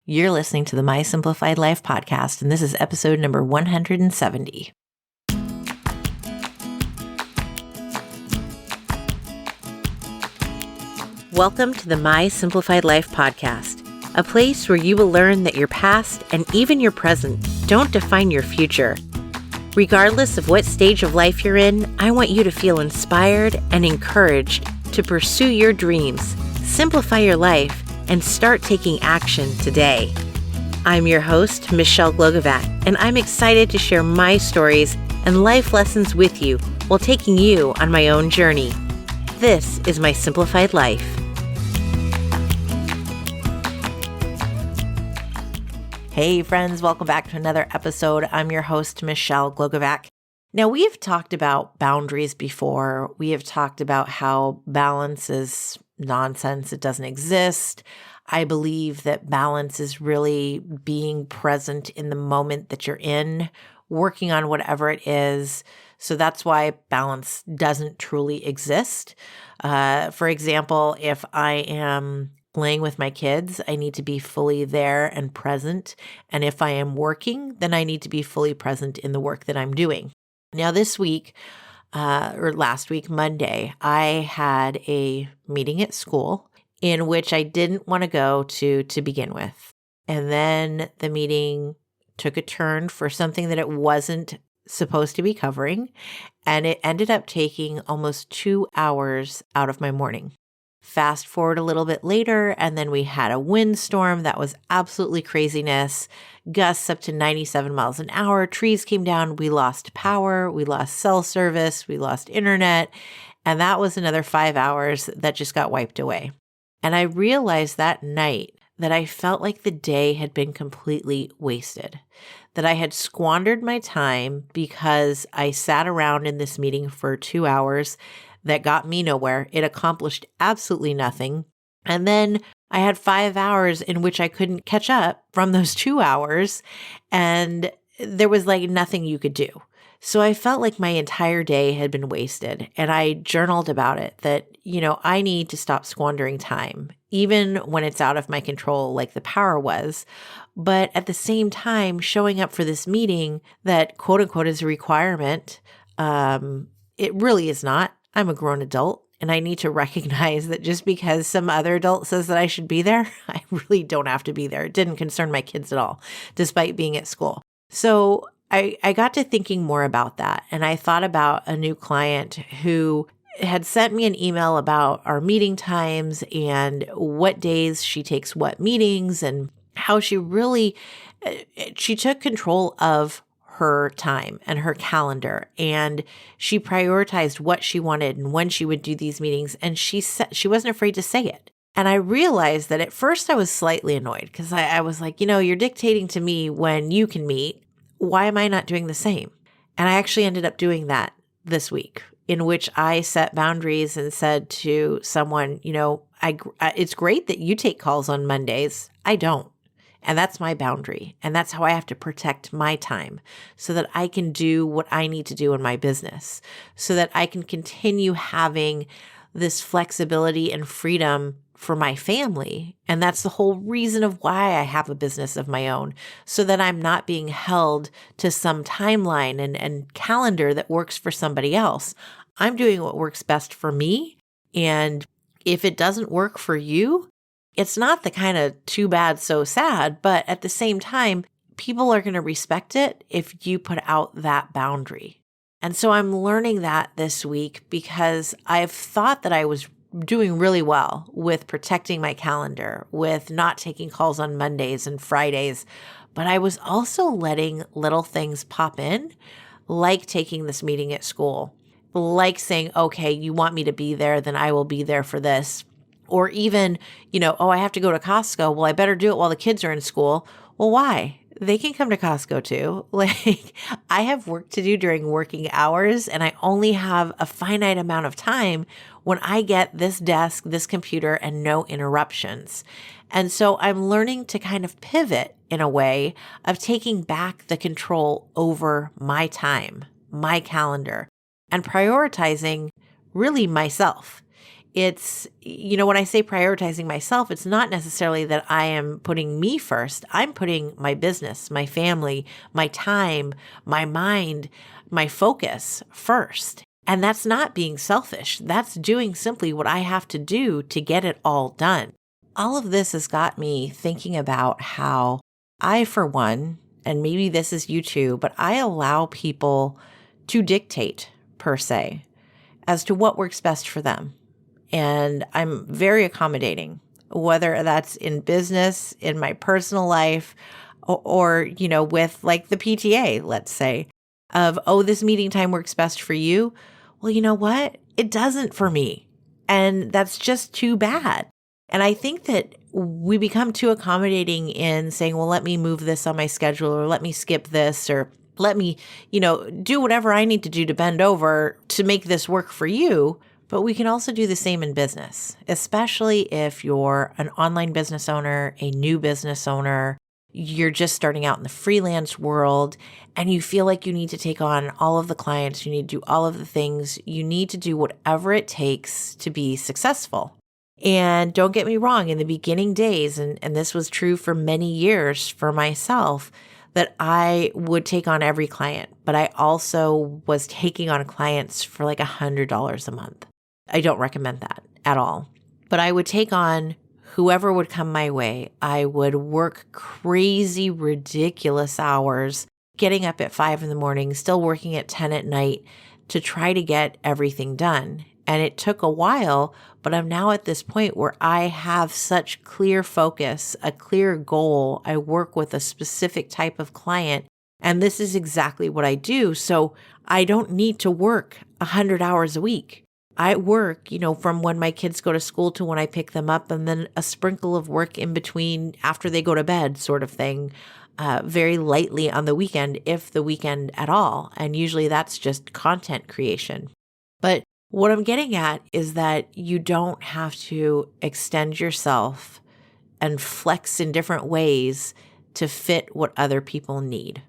You're listening to the My Simplified Life podcast, and this is episode number 170. Welcome to the My Simplified Life podcast, a place where you will learn that your past and even your present don't define your future. Regardless of what stage of life you're in, I want you to feel inspired and encouraged to pursue your dreams, simplify your life, and start taking action today. I'm your host, Michelle Glogovac, and I'm excited to share my stories and life lessons with you while taking you on my own journey. This is My Simplified Life. Hey friends, welcome back to another episode. I'm your host, Michelle Glogovac. Now, we have talked about boundaries before. We have talked about how balance is nonsense. It doesn't exist. I believe that balance is really being present in the moment that you're in, working on whatever it is. So that's why balance doesn't truly exist. For example, if I am playing with my kids, I need to be fully there and present. And if I am working, then I need to be fully present in the work that I'm doing. Now, this week, or last week, Monday, I had a meeting at school in which I didn't want to go to begin with. And then the meeting took a turn for something that it wasn't supposed to be covering, and it ended up taking almost 2 hours out of my morning. Fast forward a little bit later, and then we had a windstorm that was absolutely craziness. Gusts up to 97 miles an hour. Trees came down. We lost power. We lost cell service. We lost internet. And that was another 5 hours that just got wiped away. And I realized that night that I felt like the day had been completely wasted, that I had squandered my time because I sat around in this meeting for 2 hours that got me nowhere. It accomplished absolutely nothing. And then I had 5 hours in which I couldn't catch up from those 2 hours, and there was like nothing you could do. So I felt like my entire day had been wasted, and I journaled about it that, I need to stop squandering time, even when it's out of my control, like the power was. But at the same time, showing up for this meeting that quote unquote is a requirement, it really is not. I'm a grown adult, and I need to recognize that just because some other adult says that I should be there, I really don't have to be there. It didn't concern my kids at all, despite being at school. So I got to thinking more about that, and I thought about a new client who had sent me an email about our meeting times and what days she takes what meetings and how she took control of her time and her calendar, and she prioritized what she wanted and when she would do these meetings, and she wasn't afraid to say it. And I realized that at first I was slightly annoyed because I was like, you're dictating to me when you can meet. Why am I not doing the same? And I actually ended up doing that this week, in which I set boundaries and said to someone, it's great that you take calls on Mondays. I don't. And that's my boundary. And that's how I have to protect my time so that I can do what I need to do in my business, so that I can continue having this flexibility and freedom for my family. And that's the whole reason of why I have a business of my own, so that I'm not being held to some timeline and calendar that works for somebody else. I'm doing what works best for me. And if it doesn't work for you, it's not the kind of too bad, so sad, but at the same time, people are going to respect it if you put out that boundary. And so I'm learning that this week because I've thought that I was doing really well with protecting my calendar, with not taking calls on Mondays and Fridays, but I was also letting little things pop in, like taking this meeting at school, like saying, okay, you want me to be there, then I will be there for this. Or even, I have to go to Costco. Well, I better do it while the kids are in school. Well, why? They can come to Costco too. I have work to do during working hours, and I only have a finite amount of time when I get this desk, this computer, and no interruptions. And so I'm learning to kind of pivot in a way of taking back the control over my time, my calendar, and prioritizing really myself. when I say prioritizing myself, it's not necessarily that I am putting me first. I'm putting my business, my family, my time, my mind, my focus first. And that's not being selfish. That's doing simply what I have to do to get it all done. All of this has got me thinking about how I, for one, and maybe this is you too, but I allow people to dictate, per se, as to what works best for them. And I'm very accommodating, whether that's in business, in my personal life, or with like the PTA, let's say, of, oh, this meeting time works best for you. Well, you know what? It doesn't for me. And that's just too bad. And I think that we become too accommodating in saying, well, let me move this on my schedule, or let me skip this, or let me, do whatever I need to do to bend over to make this work for you. But we can also do the same in business, especially if you're an online business owner, a new business owner, you're just starting out in the freelance world, and you feel like you need to take on all of the clients, you need to do all of the things, you need to do whatever it takes to be successful. And don't get me wrong, in the beginning days, and this was true for many years for myself, that I would take on every client, but I also was taking on clients for like $100 a month. I don't recommend that at all. But I would take on whoever would come my way. I would work crazy, ridiculous hours, getting up at 5 a.m, still working at 10 at night to try to get everything done. And it took a while, but I'm now at this point where I have such clear focus, a clear goal. I work with a specific type of client, and this is exactly what I do. So I don't need to work 100 hours a week. I work, from when my kids go to school to when I pick them up, and then a sprinkle of work in between after they go to bed, sort of thing, very lightly on the weekend, if the weekend at all. And usually that's just content creation. But what I'm getting at is that you don't have to extend yourself and flex in different ways to fit what other people need.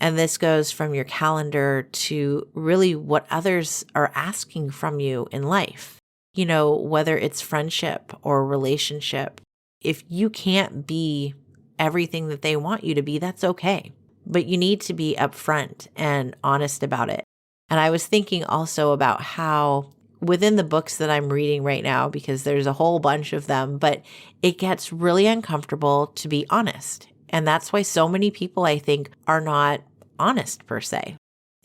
And this goes from your calendar to really what others are asking from you in life, whether it's friendship or relationship. If you can't be everything that they want you to be, that's okay. But you need to be upfront and honest about it. And I was thinking also about how within the books that I'm reading right now, because there's a whole bunch of them, but it gets really uncomfortable to be honest. And that's why so many people, I think, are not honest per se.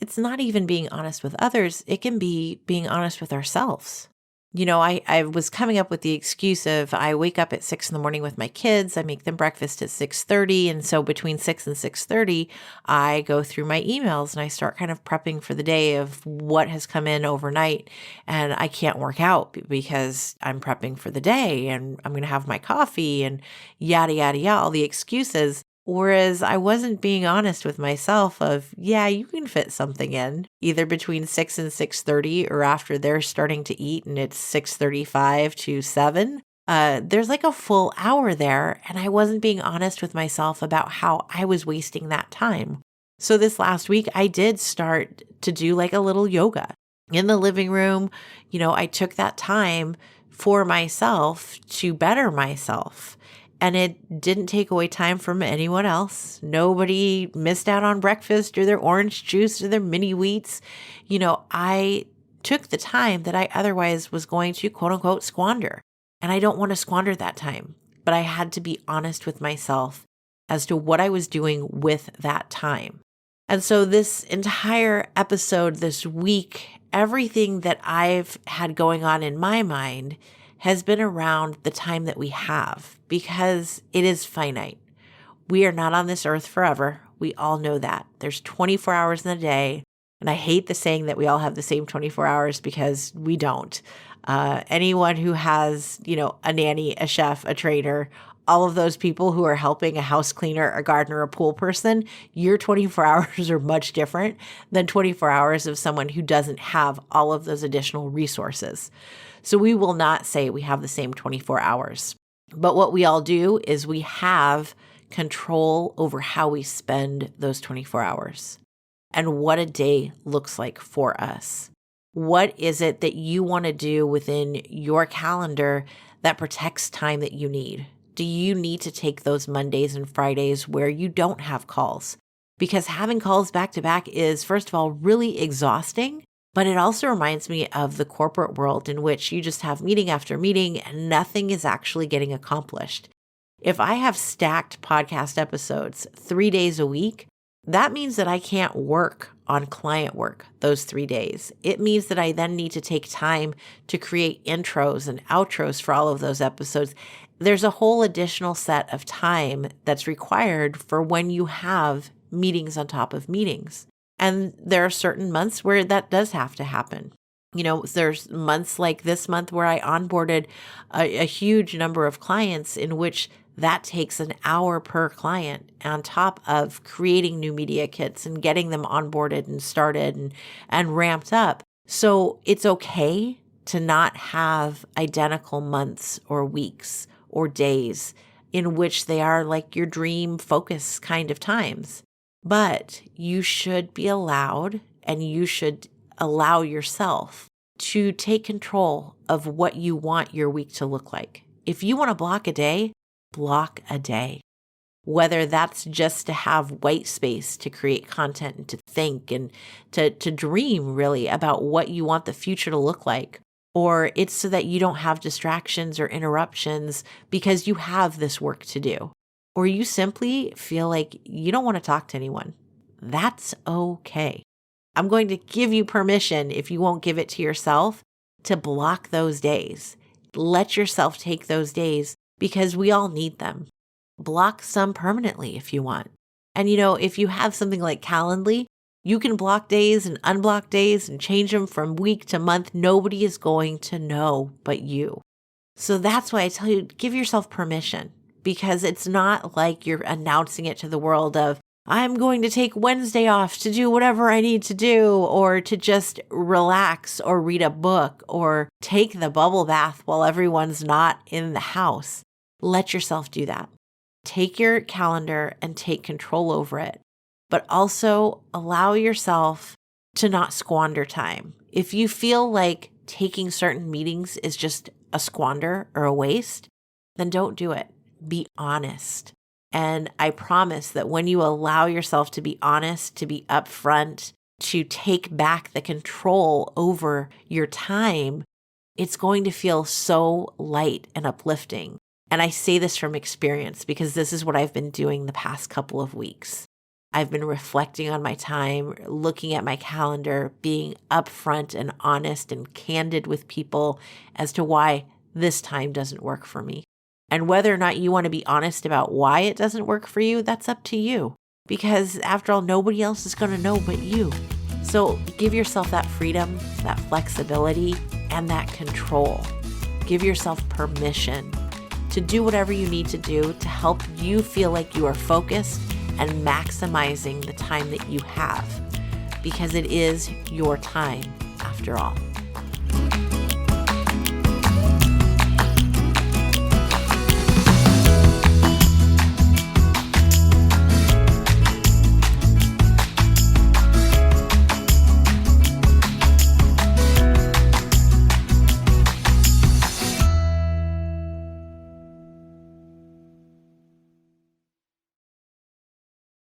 It's not even being honest with others. It can be being honest with ourselves. I was coming up with the excuse of I wake up at 6 a.m. with my kids. I make them breakfast at 6:30. And so between 6 and 6:30, I go through my emails and I start kind of prepping for the day of what has come in overnight. And I can't work out because I'm prepping for the day and I'm going to have my coffee and yada, yada, yada, all the excuses. Whereas I wasn't being honest with myself of, yeah, you can fit something in either between 6 and 6:30 or after they're starting to eat and it's 6:35 to 7. There's like a full hour there, and I wasn't being honest with myself about how I was wasting that time. So this last week, I did start to do like a little yoga in the living room. I took that time for myself to better myself. And it didn't take away time from anyone else. Nobody missed out on breakfast or their orange juice or their mini wheats. I took the time that I otherwise was going to quote unquote squander. And I don't want to squander that time. But I had to be honest with myself as to what I was doing with that time. And so this entire episode this week, everything that I've had going on in my mind has been around the time that we have, because it is finite. We are not on this earth forever. We all know that. There's 24 hours in a day. And I hate the saying that we all have the same 24 hours, because we don't. Anyone who has, a nanny, a chef, a trainer, all of those people who are helping a house cleaner, a gardener, a pool person, your 24 hours are much different than 24 hours of someone who doesn't have all of those additional resources. So we will not say we have the same 24 hours. But what we all do is we have control over how we spend those 24 hours and what a day looks like for us. What is it that you want to do within your calendar that protects time that you need? Do you need to take those Mondays and Fridays where you don't have calls? Because having calls back to back is, first of all, really exhausting, but it also reminds me of the corporate world in which you just have meeting after meeting and nothing is actually getting accomplished. If I have stacked podcast episodes 3 days a week, that means that I can't work on client work those 3 days. It means that I then need to take time to create intros and outros for all of those episodes. There's a whole additional set of time that's required for when you have meetings on top of meetings. And there are certain months where that does have to happen. There's months like this month where I onboarded a huge number of clients in which that takes an hour per client on top of creating new media kits and getting them onboarded and started and ramped up. So it's okay to not have identical months or weeks or days in which they are like your dream focus kind of times. But you should be allowed, and you should allow yourself to take control of what you want your week to look like. If you want to block a day, block a day. Whether that's just to have white space to create content and to think and to dream really about what you want the future to look like, or it's so that you don't have distractions or interruptions because you have this work to do. Or you simply feel like you don't want to talk to anyone. That's okay. I'm going to give you permission, if you won't give it to yourself, to block those days. Let yourself take those days because we all need them. Block some permanently if you want. And if you have something like Calendly, you can block days and unblock days and change them from week to month. Nobody is going to know but you. So that's why I tell you, give yourself permission. Because it's not like you're announcing it to the world of, I'm going to take Wednesday off to do whatever I need to do, or to just relax or read a book or take the bubble bath while everyone's not in the house. Let yourself do that. Take your calendar and take control over it, but also allow yourself to not squander time. If you feel like taking certain meetings is just a squander or a waste, then don't do it. Be honest. And I promise that when you allow yourself to be honest, to be upfront, to take back the control over your time, it's going to feel so light and uplifting. And I say this from experience because this is what I've been doing the past couple of weeks. I've been reflecting on my time, looking at my calendar, being upfront and honest and candid with people as to why this time doesn't work for me. And whether or not you want to be honest about why it doesn't work for you, that's up to you. Because after all, nobody else is going to know but you. So give yourself that freedom, that flexibility, and that control. Give yourself permission to do whatever you need to do to help you feel like you are focused and maximizing the time that you have. Because it is your time after all.